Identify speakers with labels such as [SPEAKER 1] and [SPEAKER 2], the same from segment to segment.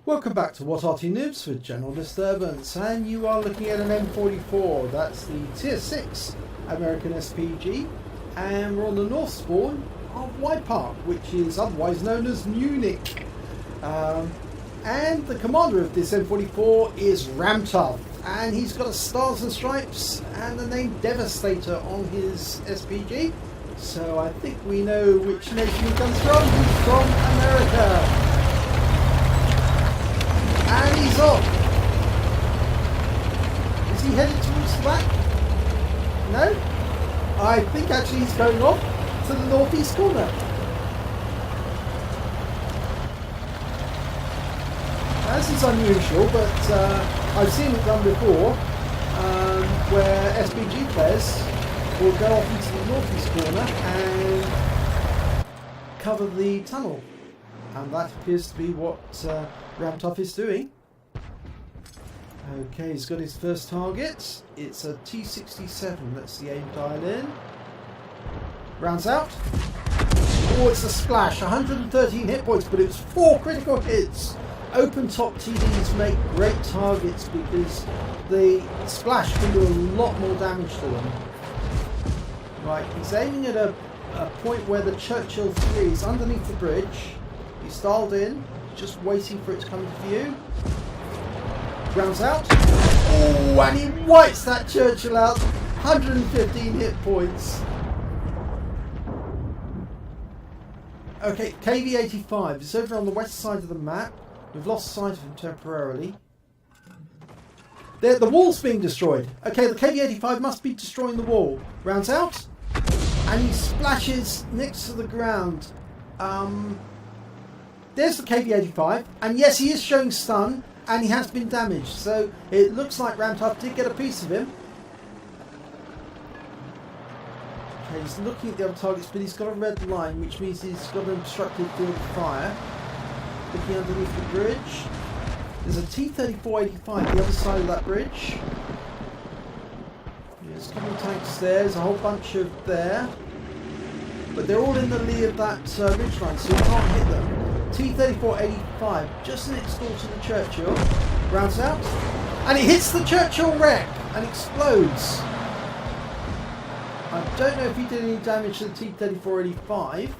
[SPEAKER 1] Welcome back to What Arty Noobs for General Disturbance, and you are looking at an M44. That's the Tier 6 American SPG, and we're on the north spawn of Widepark, which is otherwise known as Munich. And the commander of this M44 is Ramtough, and he's got a Stars and Stripes and the name Devastator on his SPG. So I think we know which nation he comes from. He's from America. And he's off. Is he headed towards the back? No? I think actually he's going off to the northeast corner. This is unusual, but I've seen it done before, where SPG players will go off into the northeast corner and cover the tunnel. And that appears to be what Ramtough is doing. Okay, he's got his first target. It's a T67. That's the aim dial in. Rounds out. Oh, it's a splash. 113 hit points, but it was 4 critical hits. Open top TDs make great targets because the splash can do a lot more damage to them. Right, he's aiming at a point where the Churchill 3 is underneath the bridge. He's dialed in, just waiting for it to come into view. Rounds out. Oh, and he wipes that Churchill out. 115 hit points. Okay, KV-85 is over on the west side of the map. We've lost sight of him temporarily. There, the wall's being destroyed. Okay, the KV-85 must be destroying the wall. Rounds out. And he splashes next to the ground. There's the KV-85, and yes, he is showing stun, and he has been damaged. So it looks like Ramtough did get a piece of him. Okay, he's looking at the other targets, but he's got a red line, which means he's got an obstructed field of fire. Looking underneath the bridge. There's a T-34-85 the other side of that bridge. There's a couple of tanks there. There's a whole bunch of there. But they're all in the lee of that ridge line, so you can't hit them. T-34-85 just next door to the Churchill. Rounds out. And it hits the Churchill wreck and explodes. I don't know if he did any damage to the T-34-85.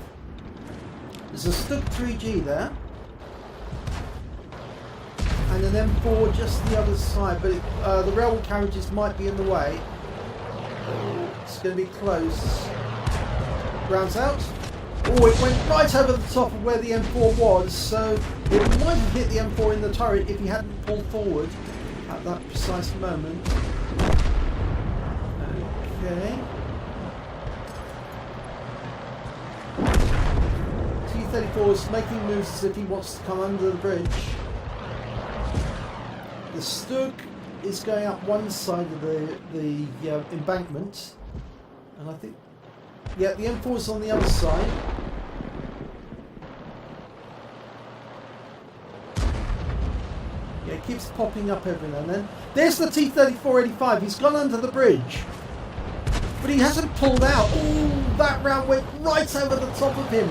[SPEAKER 1] There's a Stug 3G there. And an M4 just the other side, but the railway carriages might be in the way. It's going to be close. Rounds out. Oh, it went right over the top of where the M4 was, so it might have hit the M4 in the turret if he hadn't pulled forward at that precise moment. Okay. T-34 is making moves as if he wants to come under the bridge. The Stug is going up one side of the embankment, and I think, yeah, the M4 is on the other side. Yeah, it keeps popping up every now and then. There's the T-34-85. He's gone under the bridge, but he hasn't pulled out. Oh, that round went right over the top of him.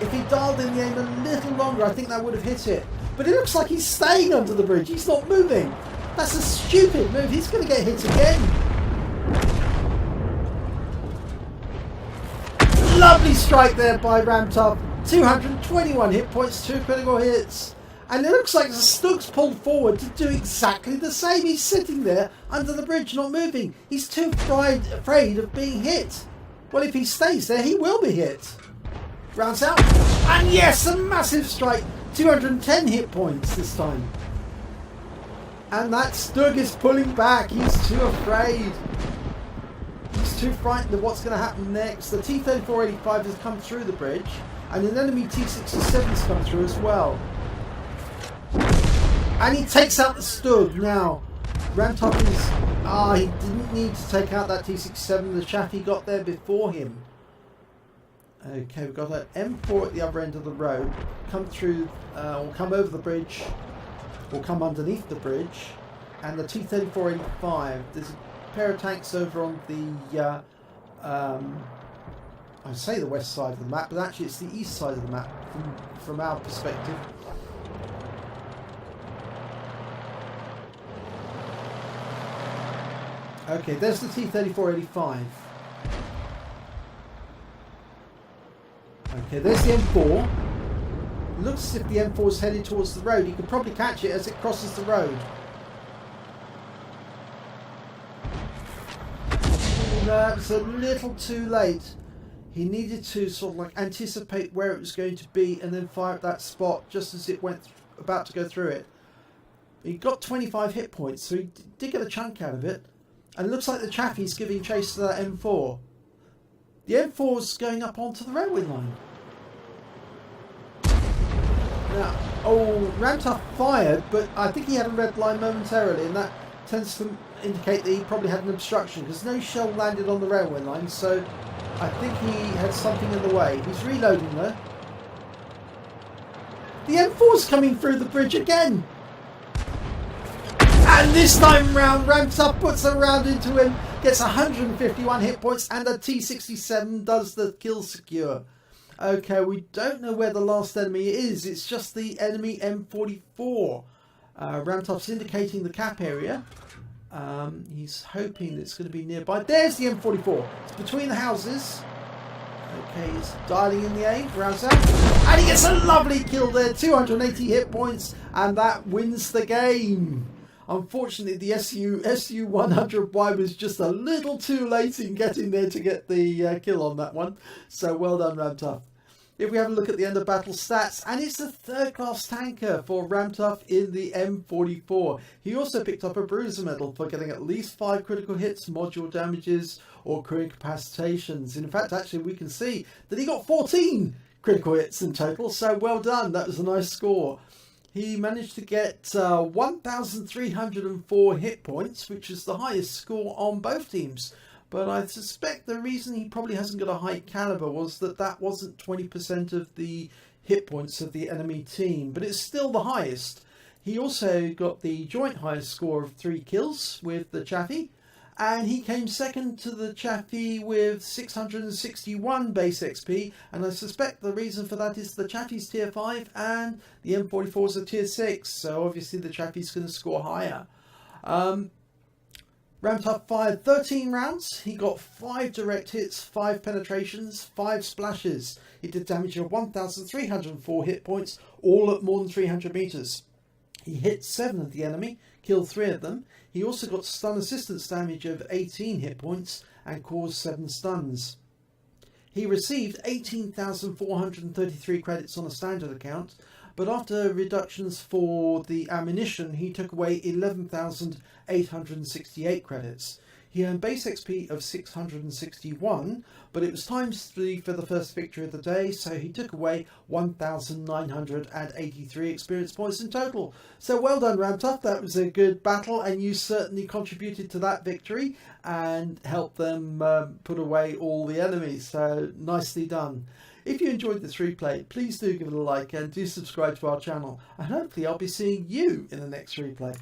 [SPEAKER 1] If he dialed in the aim a little longer, I think that would have hit it. But it looks like he's staying under the bridge. He's not moving. That's a stupid move. He's going to get hit again. Lovely strike there by Ramtough. 221 hit points, 2 critical hits. And it looks like the Stug's pulled forward to do exactly the same. He's sitting there under the bridge, not moving. He's too afraid of being hit. Well, if he stays there, he will be hit. Rounds out. And yes, a massive strike. 210 hit points this time. And that Stug is pulling back. He's too afraid. He's too frightened of what's going to happen next. The T-34-85 has come through the bridge, and an enemy T-67 has come through as well. And he takes out the Stug now. Ramtough is... he didn't need to take out that T-67. The chaffee got there before him. Okay, we've got an M4 at the other end of the road. Come through, or come over the bridge, or come underneath the bridge. And the T-34-85. There's a pair of tanks over on the, I say the west side of the map, but actually it's the east side of the map from our perspective. Okay, there's the T-3485. Okay, there's the M4. Looks as if the M4 is headed towards the road. You can probably catch it as it crosses the road. That's a little too late. He needed to sort of like anticipate where it was going to be and then fire at that spot just as it went about to go through it. He got 25 hit points, so he did get a chunk out of it. And it looks like the Chaffee's giving chase to that M4. The M4's going up onto the railway line. Now, Ramtough fired, but I think he had a red line momentarily, and that tends to indicate that he probably had an obstruction because no shell landed on the railway line, so I think he had something in the way. He's reloading though. The M4's coming through the bridge again! And this time round, Ramtough puts a round into him, gets 151 hit points, and the T-67 does the kill secure. Okay, we don't know where the last enemy is. It's just the enemy M44. Ramtough's indicating the cap area. He's hoping it's going to be nearby. There's the M44. It's between the houses. Okay, he's dialing in the aim. Rounds out. And he gets a lovely kill there. 280 hit points. And that wins the game. Unfortunately, the SU-100Y was just a little too late in getting there to get the kill on that one. So well done, Ramtough. If we have a look at the end of battle stats, and it's a third-class tanker for Ramtough in the M44. He also picked up a Bruiser medal for getting at least 5 critical hits, module damages, or crew incapacitations. In fact, actually, we can see that he got 14 critical hits in total, so well done. That was a nice score. He managed to get 1,304 hit points, which is the highest score on both teams. But I suspect the reason he probably hasn't got a high caliber was that wasn't 20% of the hit points of the enemy team. But it's still the highest. He also got the joint highest score of 3 kills with the Chaffee. And he came second to the Chaffee with 661 base XP. And I suspect the reason for that is the Chaffee's tier 5 and the M44's a tier 6. So obviously the Chaffee's going to score higher. Ramtough fired 13 rounds. He got 5 direct hits, 5 penetrations, 5 splashes. He did damage of 1,304 hit points, all at more than 300 meters. He hit 7 of the enemy, killed 3 of them. He also got stun assistance damage of 18 hit points and caused 7 stuns. He received 18,433 credits on a standard account, but after reductions for the ammunition, he took away 11,868 credits. He earned base XP of 661, but it was ×3 for the first victory of the day, so he took away 1,983 experience points in total. So well done, Ramtough. That was a good battle, and you certainly contributed to that victory and helped them put away all the enemies. So nicely done. If you enjoyed this replay, please do give it a like and do subscribe to our channel, and hopefully I'll be seeing you in the next replay.